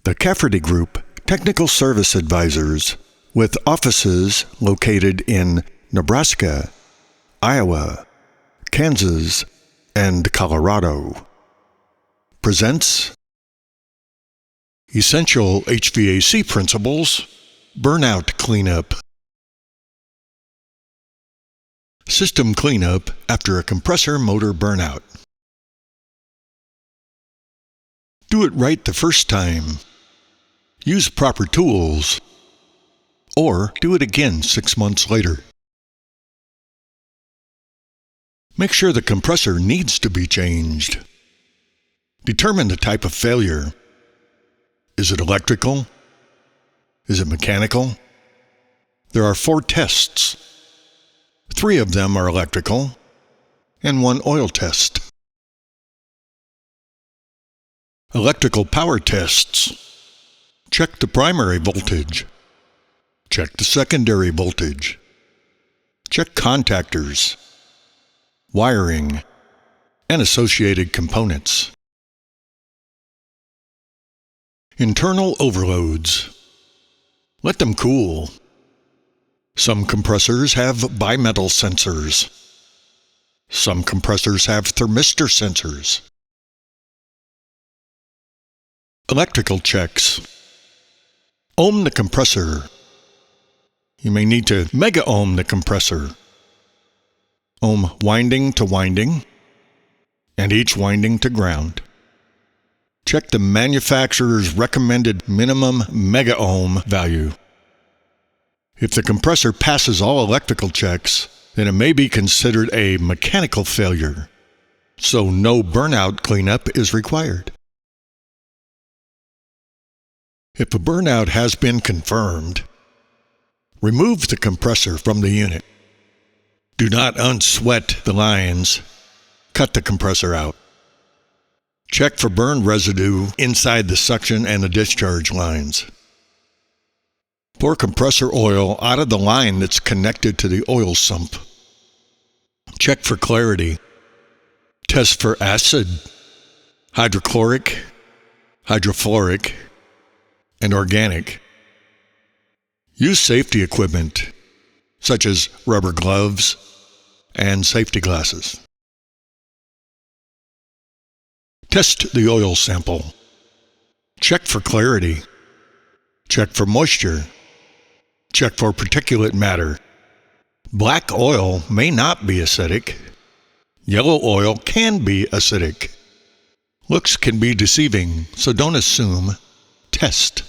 The Cafferty Group, technical service advisors with offices located in Nebraska, Iowa, Kansas, and Colorado, presents Essential HVAC Principles, Burnout Cleanup. System cleanup after a compressor motor burnout. Do it right the first time. Use proper tools. Or do it again 6 months later. Make sure the compressor needs to be changed. Determine the type of failure. Is it electrical? Is it mechanical? There are 4 tests. 3 of them are electrical, and 1 oil test. Electrical power tests. Check the primary voltage. Check the secondary voltage. Check contactors, wiring, and associated components. Internal overloads. Let them cool. Some compressors have bimetal sensors. Some compressors have thermistor sensors. Electrical checks. Ohm the compressor. You may need to mega-ohm the compressor. Ohm winding to winding, and each winding to ground. Check the manufacturer's recommended minimum mega-ohm value. If the compressor passes all electrical checks, then it may be considered a mechanical failure, so no burnout cleanup is required. If a burnout has been confirmed, remove the compressor from the unit. Do not unsweat the lines. Cut the compressor out. Check for burn residue inside the suction and the discharge lines. Pour compressor oil out of the line that's connected to the oil sump. Check for clarity. Test for acid, hydrochloric, hydrofluoric, and organic. Use safety equipment, such as rubber gloves and safety glasses. Test the oil sample. Check for clarity. Check for moisture. Check for particulate matter. Black oil may not be acidic. Yellow oil can be acidic. Looks can be deceiving, so don't assume. Test.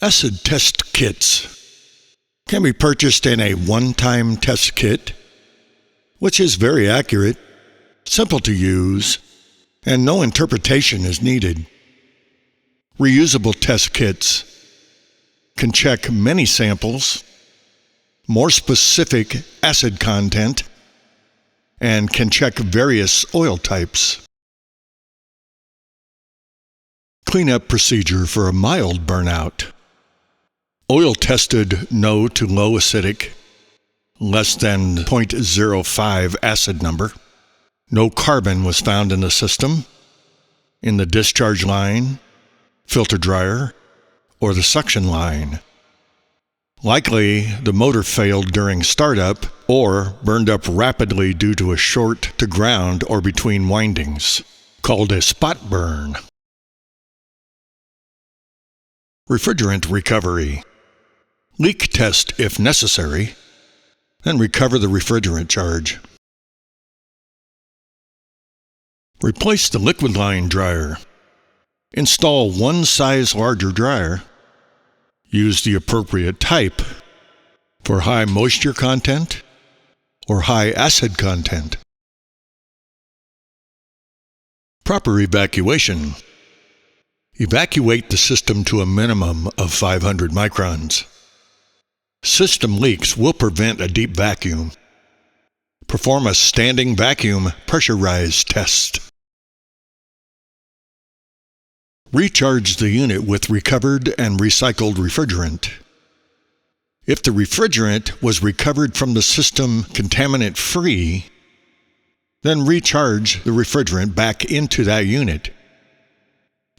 Acid test kits can be purchased in a one-time test kit, which is very accurate, simple to use, and no interpretation is needed. Reusable test kits can check many samples, more specific acid content, and can check various oil types. Cleanup procedure for a mild burnout. Oil tested no to low acidic, less than 0.05 acid number. No carbon was found in the system, in the discharge line, filter dryer, or the suction line. Likely, the motor failed during startup or burned up rapidly due to a short to ground or between windings, called a spot burn. Refrigerant recovery. Leak test if necessary, then recover the refrigerant charge. Replace the liquid line dryer. Install one size larger dryer. Use the appropriate type for high moisture content or high acid content. Proper evacuation. Evacuate the system to a minimum of 500 microns. System leaks will prevent a deep vacuum. Perform a standing vacuum pressure rise test. Recharge the unit with recovered and recycled refrigerant. If the refrigerant was recovered from the system contaminant-free, then recharge the refrigerant back into that unit.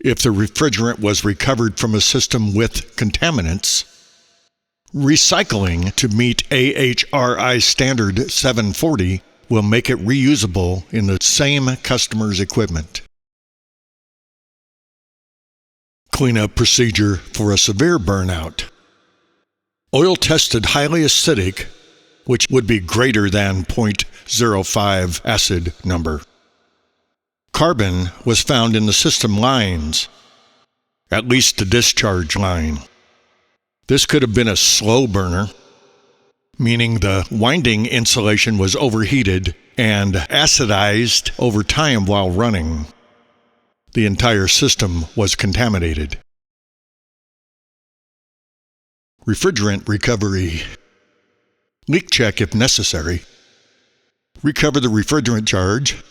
if the refrigerant was recovered from a system with contaminants, recycling to meet AHRI standard 740 will make it reusable in the same customer's equipment. Cleanup procedure for a severe burnout. Oil tested highly acidic, which would be greater than 0.05 acid number. Carbon was found in the system lines, at least the discharge line. This could have been a slow burner, meaning the winding insulation was overheated and acidized over time while running. The entire system was contaminated. Refrigerant recovery. Leak check if necessary. Recover the refrigerant charge.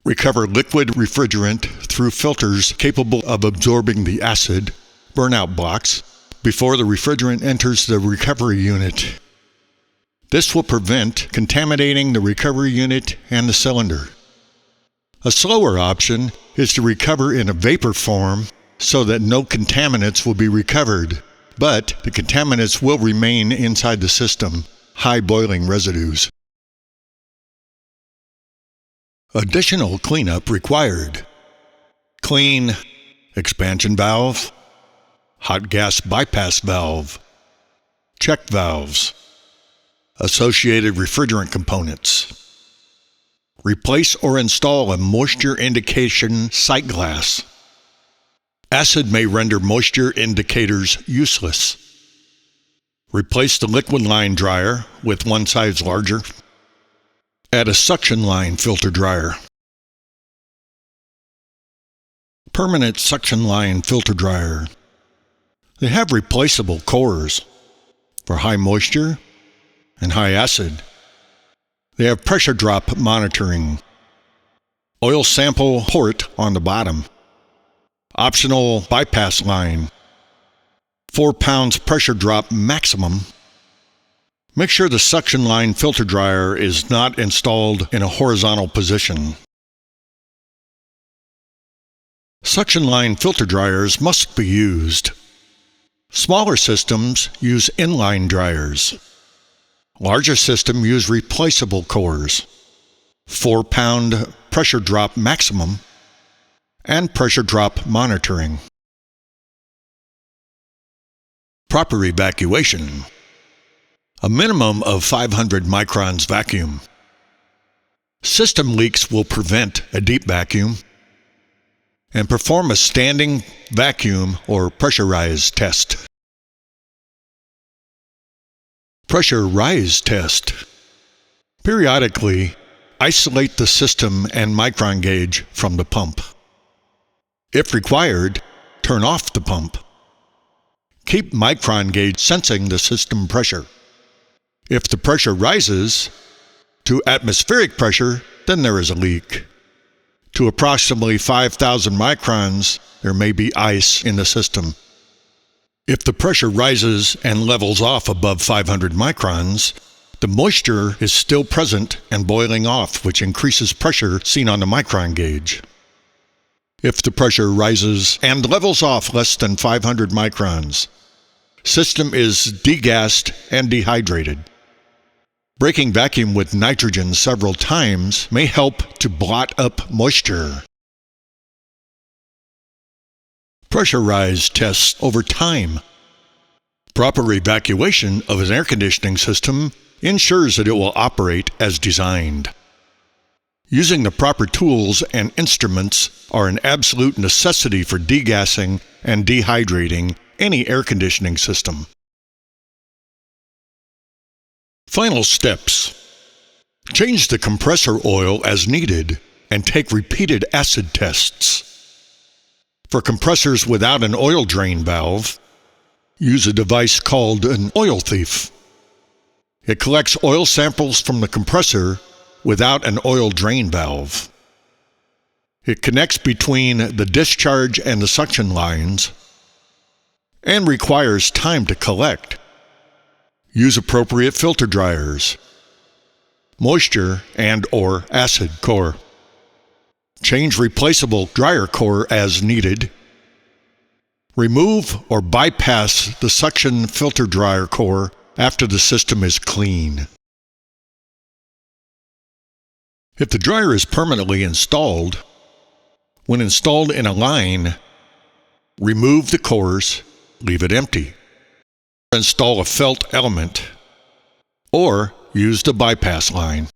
Recover liquid refrigerant through filters capable of absorbing the acid, burnout blocks, before the refrigerant enters the recovery unit. This will prevent contaminating the recovery unit and the cylinder. A slower option is to recover in a vapor form so that no contaminants will be recovered, but the contaminants will remain inside the system, high boiling residues. Additional cleanup required. Clean expansion valve, hot gas bypass valve, check valves, associated refrigerant components. Replace or install a moisture indication sight glass. Acid may render moisture indicators useless. Replace the liquid line dryer with one size larger. Add a suction line filter dryer. Permanent suction line filter dryer. They have replaceable cores for high moisture and high acid. They have pressure drop monitoring. Oil sample port on the bottom. Optional bypass line. 4 pounds pressure drop maximum. Make sure the suction line filter dryer is not installed in a horizontal position. Suction line filter dryers must be used. Smaller systems use inline dryers. Larger systems use replaceable cores, 4 pound pressure drop maximum, and pressure drop monitoring. Proper evacuation. A minimum of 500 microns vacuum. System leaks will prevent a deep vacuum. And perform a standing vacuum or pressure rise test. Pressure rise test. Periodically, isolate the system and micron gauge from the pump. If required, turn off the pump. Keep micron gauge sensing the system pressure. If the pressure rises to atmospheric pressure, then there is a leak. To approximately 5,000 microns, there may be ice in the system. If the pressure rises and levels off above 500 microns, the moisture is still present and boiling off, which increases pressure seen on the micron gauge. If the pressure rises and levels off less than 500 microns, system is degassed and dehydrated. Breaking vacuum with nitrogen several times may help to blot up moisture. Pressure rise tests over time. Proper evacuation of an air conditioning system ensures that it will operate as designed. Using the proper tools and instruments are an absolute necessity for degassing and dehydrating any air conditioning system. Final steps. Change the compressor oil as needed and take repeated acid tests. For compressors without an oil drain valve, use a device called an oil thief. It collects oil samples from the compressor without an oil drain valve. It connects between the discharge and the suction lines and requires time to collect. Use appropriate filter dryers, moisture and/or acid core. Change replaceable dryer core as needed. Remove or bypass the suction filter dryer core after the system is clean. If the dryer is permanently installed, when installed in a line, remove the cores, leave it empty. Install a felt element, or use the bypass line.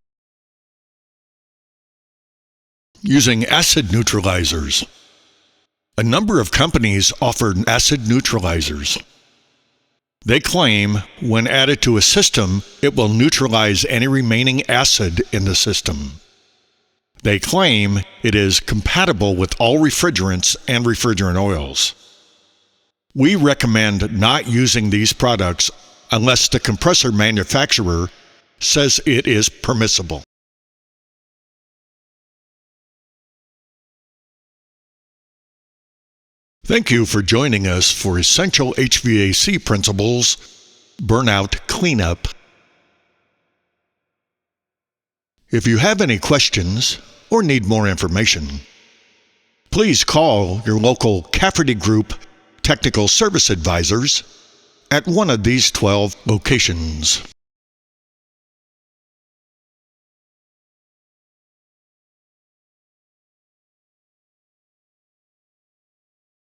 Using acid neutralizers. A number of companies offer acid neutralizers. They claim when added to a system, it will neutralize any remaining acid in the system. They claim it is compatible with all refrigerants and refrigerant oils. We recommend not using these products unless the compressor manufacturer says it is permissible. Thank you for joining us for Essential HVAC Principles Burnout Cleanup. If you have any questions or need more information, please call your local Cafferty Group Technical Service Advisors at one of these 12 locations.